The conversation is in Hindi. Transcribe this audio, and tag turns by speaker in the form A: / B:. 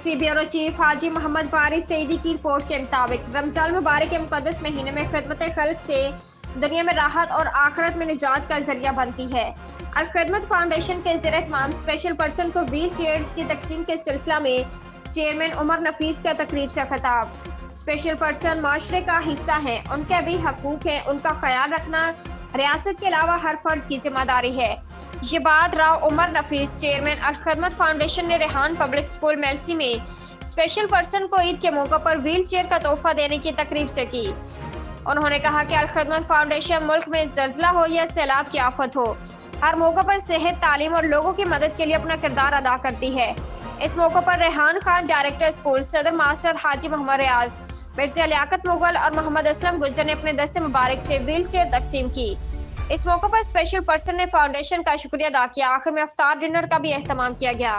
A: MLC ब्यूरो चीफ हाजी मोहम्मद फारिस सईदी की रिपोर्ट के मुताबिक रमजान मुबारक के मुकद्दस महीने में खिदमत खल्क से दुनिया में राहत और आखिरत में निजात का जरिया बनती है। अल खिदमत फाउंडेशन के ज़ेर एहतमाम स्पेशल पर्सन को व्हील चेयर्स की तकसीम के सिलसिला में चेयरमैन उमर नफीस का तकरीब से खिताब। स्पेशल पर्सन माशरे का हिस्सा है, उनके भी हकूक है, उनका ख्याल रखना रियासत के अलावा हर फर्द की जिम्मेदारी है। ये बात राव उमर नफीस चेयरमैन अल खिदमत फाउंडेशन ने रेहान पब्लिक स्कूल मेलसी में स्पेशल पर्सन को ईद के मौके पर व्हील चेयर का तोहफा देने की तकरीब से की। उन्होंने कहा कि अल खिदमत फाउंडेशन मुल्क में जल्जला हो या सैलाब की आफत हो, हर मौके पर सेहत, तालीम और लोगों की मदद के लिए अपना किरदार अदा करती है। इस मौके पर रेहान खान डायरेक्टर स्कूल, सदर मास्टर हाजी मोहम्मद रियाज, मिर्जा लियाकत मुगल और मोहम्मद असलम गुज्जर ने अपने दस्ते मुबारक से व्हील चेयर तकसीम की। इस मौके पर स्पेशल पर्सन ने फाउंडेशन का शुक्रिया अदा किया। आखिर में इफ्तार डिनर का भी एहतमाम किया गया।